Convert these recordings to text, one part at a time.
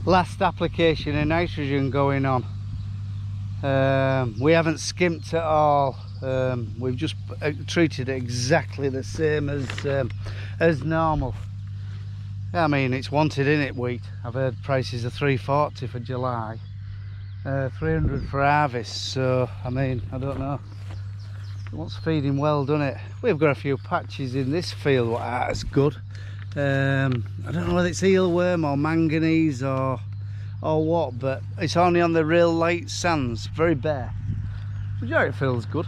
last application of nitrogen going on. We haven't skimped at all. We've just treated it exactly the same as normal. I mean, it's wanted, in it, wheat. I've heard prices are 340 for July, 300 for harvest. So I mean, I don't know. It wants feeding well, doesn't it? We've got a few patches in this field what aren't as good. I don't know whether it's eelworm or manganese or what, but it's only on the real light sands, very bare. Majority feels good.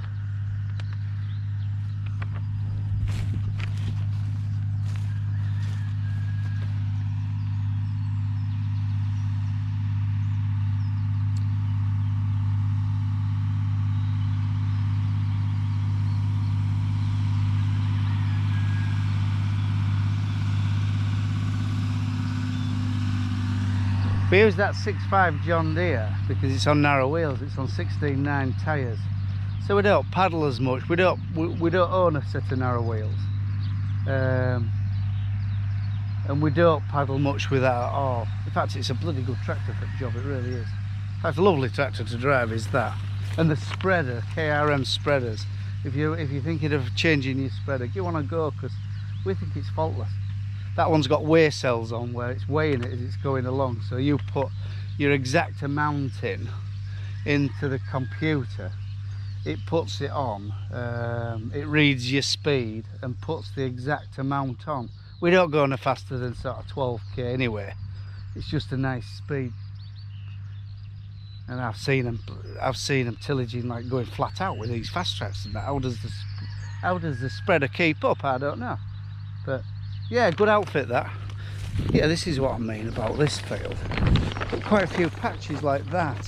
We use that 6.5 John Deere because it's on narrow wheels. It's on 16.9 tyres, so we don't paddle as much. We don't own a set of narrow wheels, and we don't paddle much with that at all. In fact, it's a bloody good tractor for the job. It really is. In fact, a lovely tractor to drive is that. And the spreader, KRM spreaders. If you're thinking of changing your spreader, give one a go, because we think it's faultless. That one's got weigh cells on where it's weighing it as it's going along, so you put your exact amount into the computer, it puts it on, it reads your speed and puts the exact amount on. We don't go no faster than sort of 12k anyway. It's just a nice speed. And I've seen them tillaging, like going flat out with these fast tracks and that. How does the spreader keep up? I don't know, but yeah, good outfit that. Yeah, this is what I mean about this field. Got quite a few patches like that,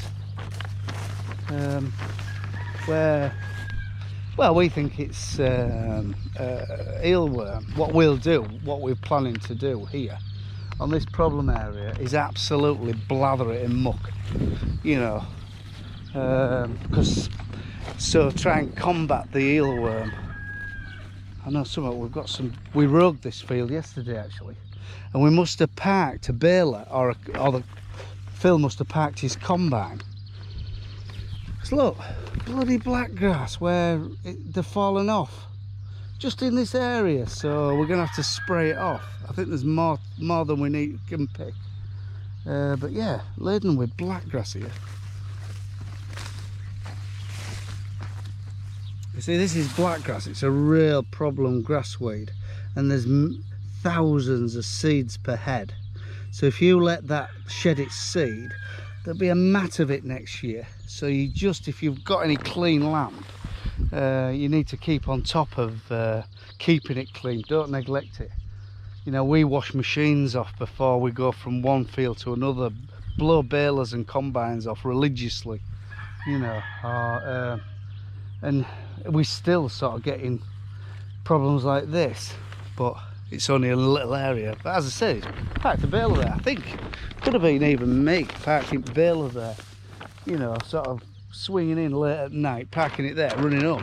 where, well, we think it's eelworm. What we're planning to do here on this problem area is absolutely blather it in muck, you know, so try and combat the eelworm. I know we rogued this field yesterday actually, and we must have parked a baler, or Phil must have parked his combine. Because look, bloody black grass where they're falling off, just in this area, so we're going to have to spray it off. I think there's more than we can pick. But yeah, laden with black grass here. You see, this is blackgrass. It's a real problem grass weed, and there's thousands of seeds per head. So if you let that shed its seed, there'll be a mat of it next year. So if you've got any clean land, you need to keep on top of keeping it clean. Don't neglect it. You know, we wash machines off before we go from one field to another, blow balers and combines off religiously, you know, and we're still sort of getting problems like this, but it's only a little area. But as I said, parked a baler there. I think could have been even me parking the baler there, you know, sort of swinging in late at night, parking it there, running home.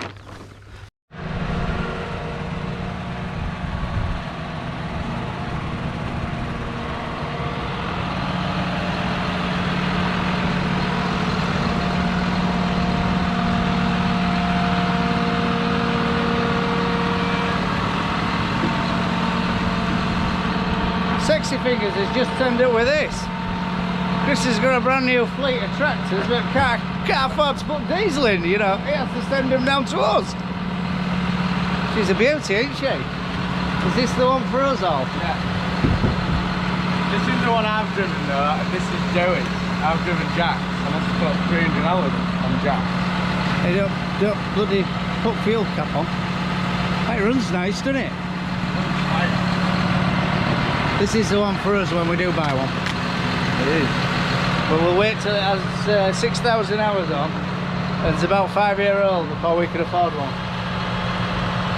Sexy Fingers has just turned up with this. Chris has got a brand new fleet of tractors, but can't afford to put diesel in, you know. He has to send them down to us. She's a beauty, ain't she? Is this the one for us all? Yeah. This is the one I've driven though, and this is Joey's. I've driven Jack's. I must have put 300 hours on Jack's. Hey, don't bloody put fuel cap on. It runs nice, doesn't it? This is the one for us when we do buy one. It is. But we'll wait till it has 6,000 hours on, and it's about 5 years old before we can afford one.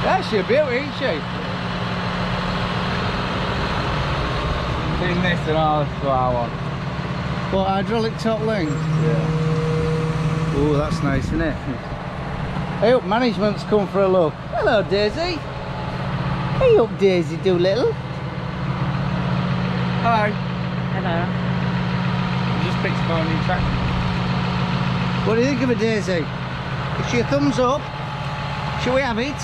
Yeah, she's a beauty, isn't she? Between this and all, that's what I want. What, hydraulic top length? Yeah. Oh, that's nice, isn't it? Hey up, management's come for a look. Hello, Daisy. Hey up, Daisy Doolittle. Hi. Hello. picked up our new tractor. What do you think of it, Daisy? Is she a thumbs up? Shall we have it?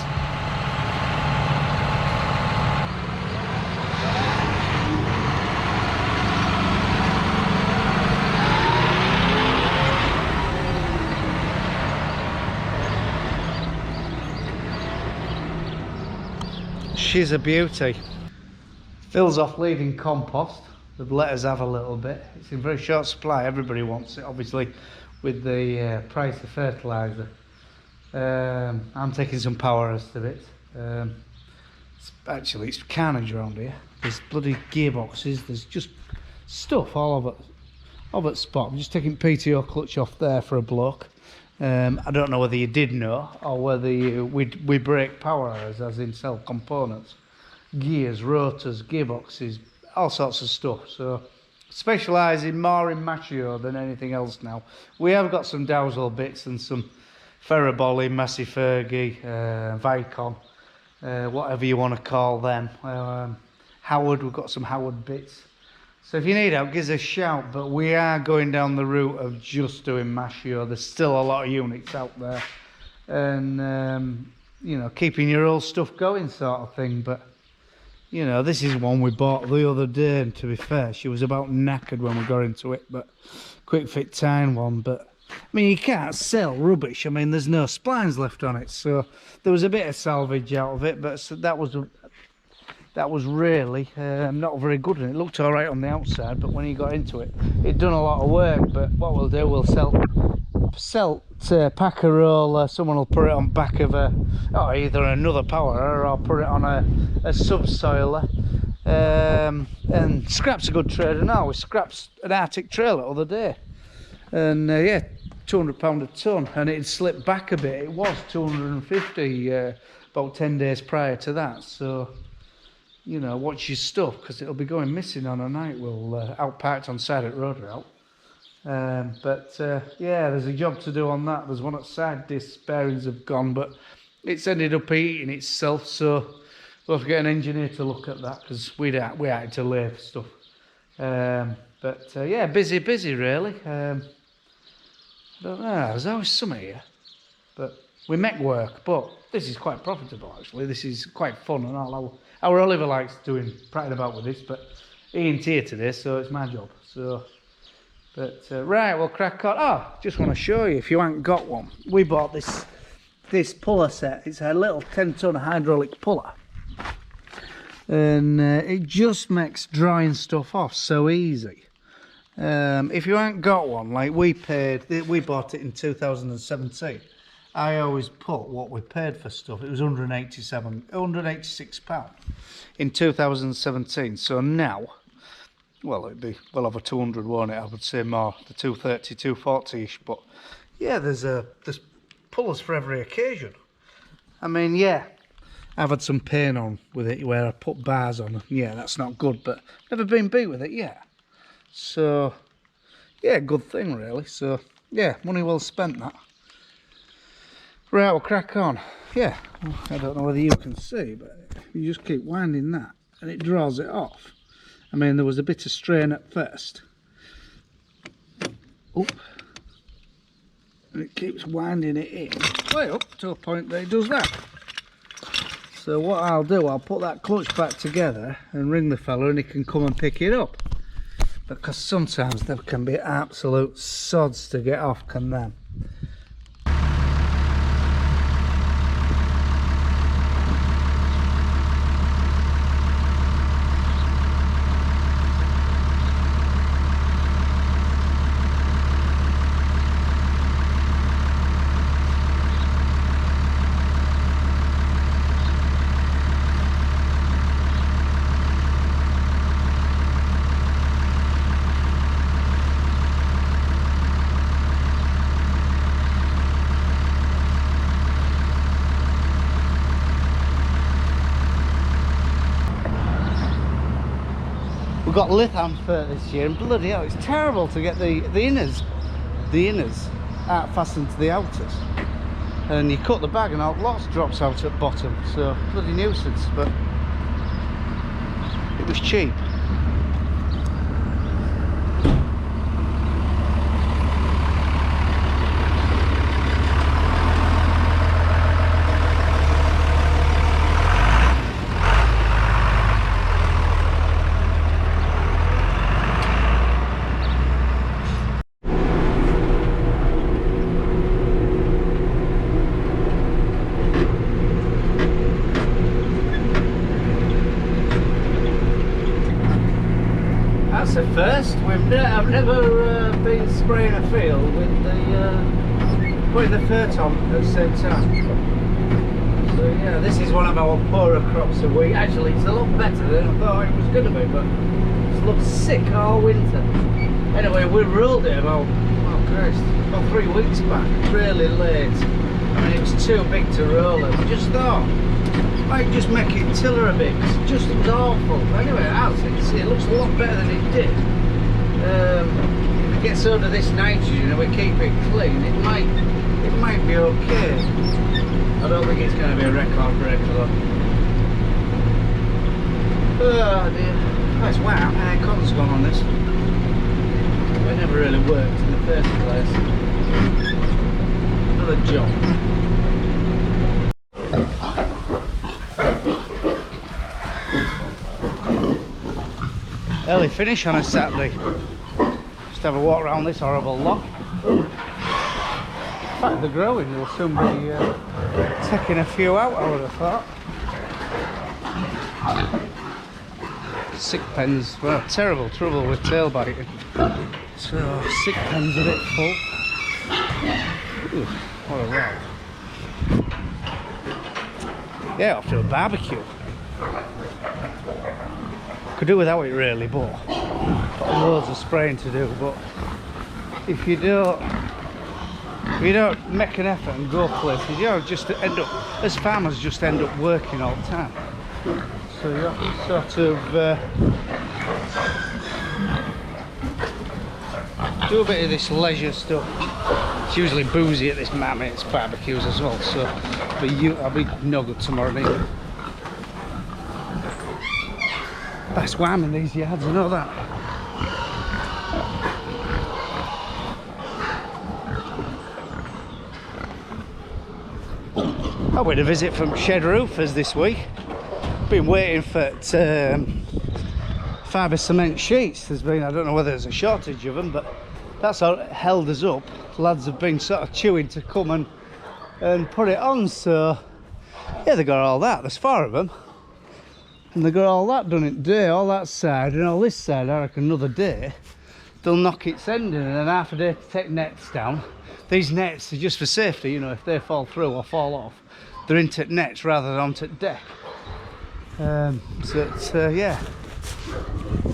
She's a beauty. Phil's off leaving compost. They've let us have a little bit. It's in very short supply. Everybody wants it, obviously, with the price of fertilizer. I'm taking some power as to it. It's carnage around here. There's bloody gearboxes. There's just stuff all over the spot. I'm just taking PTO clutch off there for a bloke. I don't know whether you did know or whether we break power as in sell components, gears, rotors, gearboxes, all sorts of stuff. So specialising more in Machio than anything else now. We have got some Dowsell bits and some Ferrabolli, Massey Fergie, Vicon, whatever you want to call them. Howard, we've got some Howard bits. So if you need help, give us a shout. But we are going down the route of just doing Machio. There's still a lot of units out there, and you know, keeping your old stuff going, sort of thing. But you know, this is one we bought the other day, and to be fair, she was about knackered when we got into it. But quick fit tine one. But I mean, you can't sell rubbish. I mean, there's no splines left on it, so there was a bit of salvage out of it. But so that was really not very good, and it looked all right on the outside, but when you got into it, it done a lot of work. But what we'll do, we'll sell to packer roll. Someone will put it on back of either another power or put it on a subsoiler. And scrap's a good trade, and we scrapped an Arctic trailer the other day, and yeah, £200 a ton, and it slipped back a bit. It was 250 about 10 days prior to that. So you know, watch your stuff, because it'll be going missing on a night. We'll out parked on side at road route. Yeah, there's a job to do on that. There's one at side disc bearings have gone, but it's ended up eating itself, so we'll have to get an engineer to look at that, because we had to lathe stuff. Yeah, busy really. I don't know, there's always something here, but we make work. But this is quite profitable, actually. This is quite fun, and our Oliver likes prattling about with this, but Ian's here today, so it's my job. So, right, we'll crack on. Oh, just want to show you, if you haven't got one, we bought this puller set. It's a little 10-ton hydraulic puller, and it just makes drying stuff off so easy. If you haven't got one, like we bought it in 2017. I always put what we paid for stuff. It was £186 in 2017. So now, well, it'd be well over 200, won't it? I would say more, the 230, 240-ish. But yeah, there's pullers for every occasion. I mean, yeah, I've had some pain on with it where I put bars on. Yeah, that's not good, but never been beat with it yet. So yeah, good thing really. So yeah, money well spent that. Right, we'll crack on. Yeah, I don't know whether you can see, but you just keep winding that and it draws it off. I mean, there was a bit of strain at first. Oop. And it keeps winding it in way up to a point that it does that. So what I'll do, I'll put that clutch back together and ring the fella, and he can come and pick it up. Because sometimes there can be absolute sods to get off, can them? We've got lithium for this year, and bloody hell, it's terrible to get the inners out fastened to the outers. And you cut the bag and lots drops out at bottom, so bloody nuisance, but it was cheap. That's the first. I've never been spraying a field with the putting the fert on at the same time. So yeah, this is one of our poorer crops of wheat. Actually, it's a lot better than I thought it was going to be, but it's looked sick all winter. Anyway, we rolled it about, oh Christ, about 3 weeks back, really late. I mean, it was too big to roll it. We just thought, might just make it tiller a bit, 'cause it just looks awful. Anyway, it looks a lot better than it did. If it gets under this nitrogen and we keep it clean, it might be okay. I don't think it's going to be a record breaker though. Oh dear. That's wow, air con's gone on this. It never really worked in the first place. Another job. Early finish on a Saturday. Just have a walk around this horrible lot. In fact, they're growing. They'll soon be taking a few out, I would have thought. Sick pens, well, terrible trouble with tail biting. So, sick pens a bit full. Ooh, what a row. Yeah, off to a barbecue. Could do without it really, but got loads of spraying to do. But if you don't make an effort and go places, you just end up, as farmers, just end up working all the time. So you have to sort of do a bit of this leisure stuff. It's usually boozy at this mammoth's barbecues as well, so I'll be no good tomorrow either. Best wham in these yards, I know that. I went a visit from Shed Roofers this week. Been waiting for fibre cement sheets. There's been, I don't know whether there's a shortage of them, but that's how it held us up. Lads have been sort of chewing to come and put it on, so yeah, they got all that. There's 4 of them. And they got all that done in day, all that side and all this side. I reckon another day they'll knock its end in, and then half a day to take nets down. These nets are just for safety, you know, if they fall through or fall off, they're into nets rather than onto deck. So it's yeah,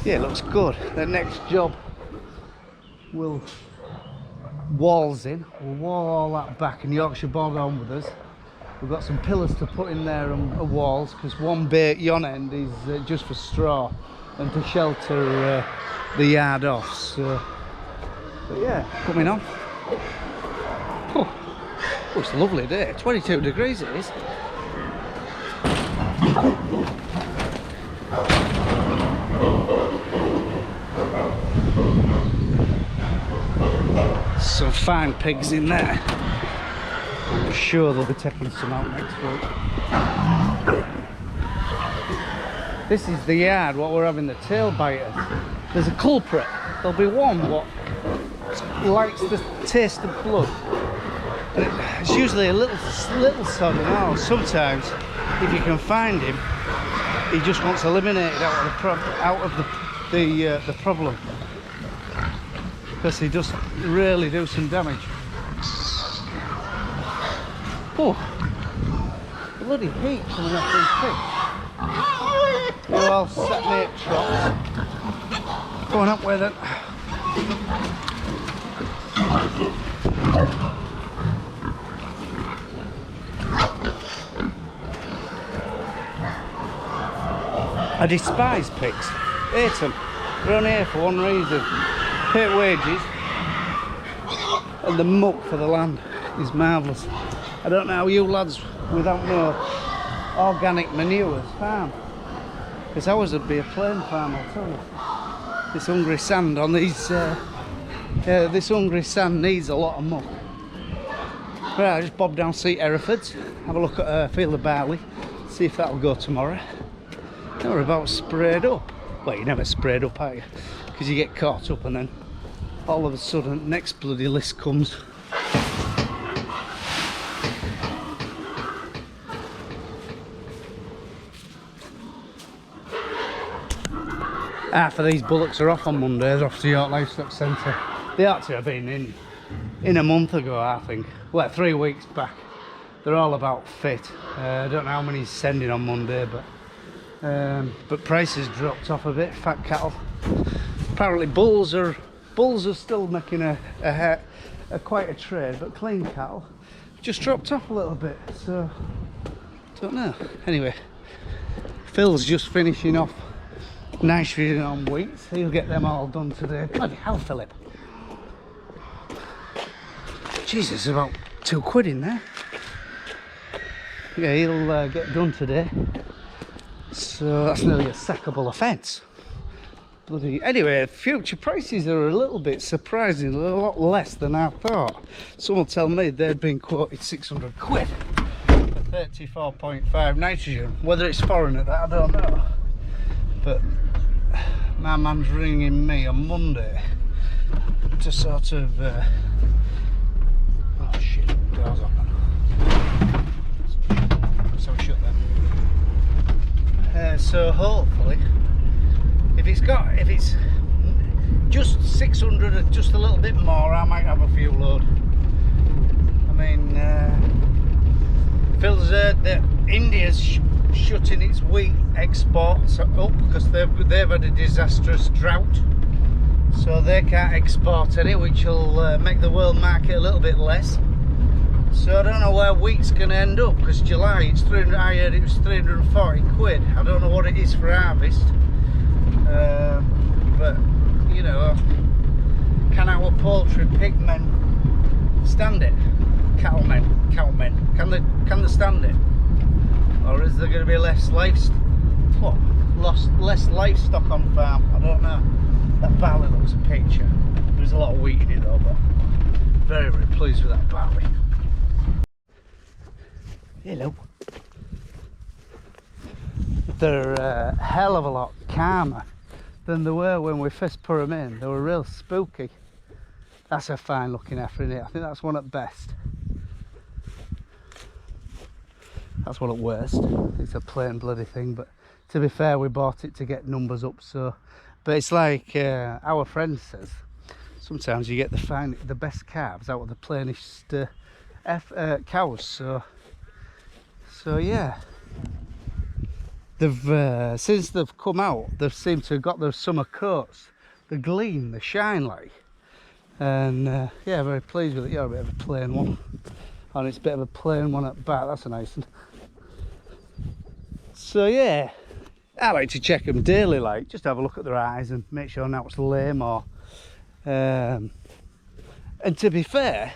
it looks good. The next job will walls in. We'll wall all that back and Yorkshire board on with us. We've got some pillars to put in there and walls, because one bay at yon end is just for straw and to shelter the yard off. So, but yeah, coming on. Oh, it's a lovely day. 22 degrees it is. Some fine pigs in there. I'm sure they'll be taking some out next week. This is the yard what we're having the tail biters. There's a culprit. There'll be one what likes the taste of blood. And it's usually a little sod and all. Sometimes, if you can find him, he just wants eliminated out of the problem, because he does really do some damage. Oh, bloody heat coming off these pigs. They're all sat near trots. Going up with it. I despise pigs. Hate them. They're only here for one reason. Pay wages, and the muck for the land is marvellous. I don't know how you lads without no organic manures farm, because ours would be a plain farm, I'll tell you. This hungry sand on these, this hungry sand needs a lot of muck. Right, I'll just bob down see Herefords, have a look at a field of barley, see if that'll go tomorrow. Now we're about sprayed up. Well, you never sprayed up, are you? Because you get caught up and then all of a sudden next bloody list comes. Half of these bullocks are off on Mondays, off to York Livestock Centre. They ought to have been in a month ago, I think. Well, 3 weeks back. They're all about fit. I don't know how many he's sending on Monday, but prices dropped off a bit. Fat cattle. Apparently bulls are still making a quite a trade, but clean cattle just dropped off a little bit. So don't know. Anyway, Phil's just finishing off nitrogen on wheats. He'll get them all done today. Bloody hell, Philip. Jesus, about £2 in there. Yeah, he'll get done today. So that's nearly a sackable offence. Bloody. Anyway, future prices are a little bit surprising, a lot less than I thought. Someone tell me they'd been quoted £600 for 34.5 nitrogen. Whether it's foreign at that, I don't know. But my man's ringing me on Monday to sort of oh shit, doors on. So shut them. So hopefully, if it's just 600 or just a little bit more, I might have a few load. I mean, Phil's heard that India's shutting its wheat exports up because they've had a disastrous drought, so they can't export any, which will make the world market a little bit less. So I don't know where wheat's going to end up, because July it's 300. I heard it was £340. I don't know what it is for harvest, but you know, can our poultry pig men stand it? Cattlemen, can they stand it? Or is there going to be less livestock on farm? I don't know. That barley looks a picture. There's a lot of wheat in it though, but very, very pleased with that barley. Hello. They're a hell of a lot calmer than they were when we first put them in. They were real spooky. That's a fine looking heifer in it. I think that's one at best. That's one at worst. It's a plain bloody thing, but to be fair, we bought it to get numbers up. So, but it's like our friend says, sometimes you get the best calves out of the plainest cows. So yeah, they've since they've come out, they've seemed to have got their summer coats, the gleam, the shine like, and yeah, very pleased with it. You're a bit of a plain one, and it's a bit of a plain one at back. That's a nice one. So yeah, I like to check them daily, like just have a look at their eyes and make sure now it's lame or and to be fair,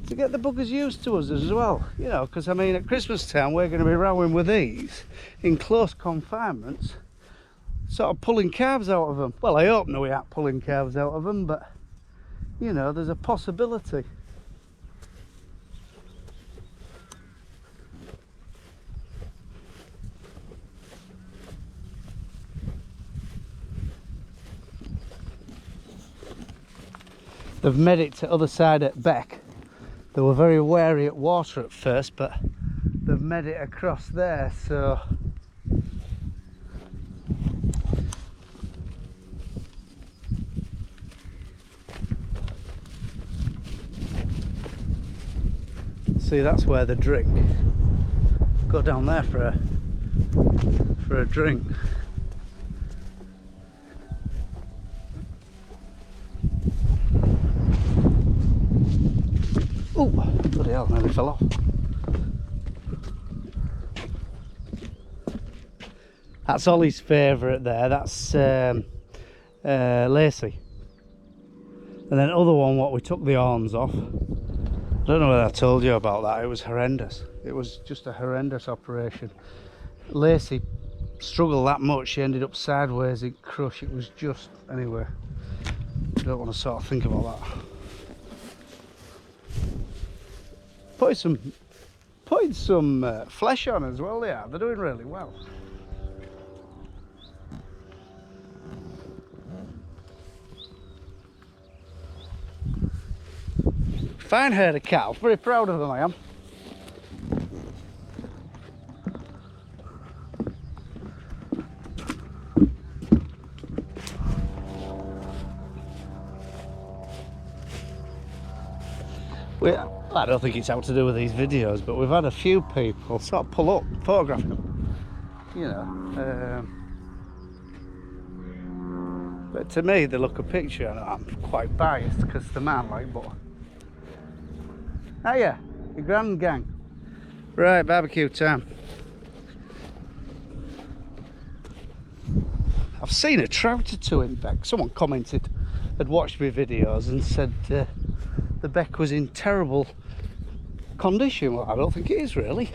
to get the buggers used to us as well, you know, because I mean at Christmas time we're going to be rowing with these in close confinements, sort of pulling calves out of them. Well, I hope no, we aren't pulling calves out of them, but you know, there's a possibility. They've made it to the other side at Beck. They were very wary at water at first, but they've made it across there, so see, that's where they drink. Go down there for a drink. Oh, bloody hell, nearly fell off. That's Ollie's favourite there, that's Lacey. And then other one, what we took the horns off. I don't know whether I told you about that, it was horrendous. It was just a horrendous operation. Lacey struggled that much, she ended up sideways in crush. It was just, anyway, I don't want to sort of think about that. Putting some flesh on as well. They're doing really well. Fine herd of cattle, very proud of them I am. Well, I don't think it's out to do with these videos, but we've had a few people sort of pull up, photograph them, you know. But to me, they look a picture, and I'm quite biased because the man like, but. Hiya, your grand gang. Right, barbecue time. I've seen a trout or two in Beck. Someone commented, had watched my videos and said the Beck was in terrible condition. Well, I don't think it is really.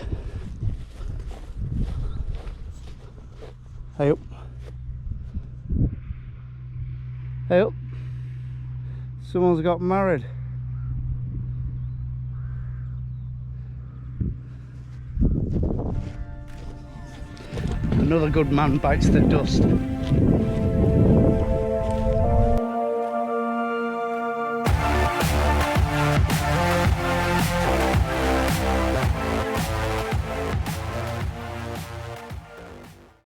Hey up. Hey up. Someone's got married. Another good man bites the dust.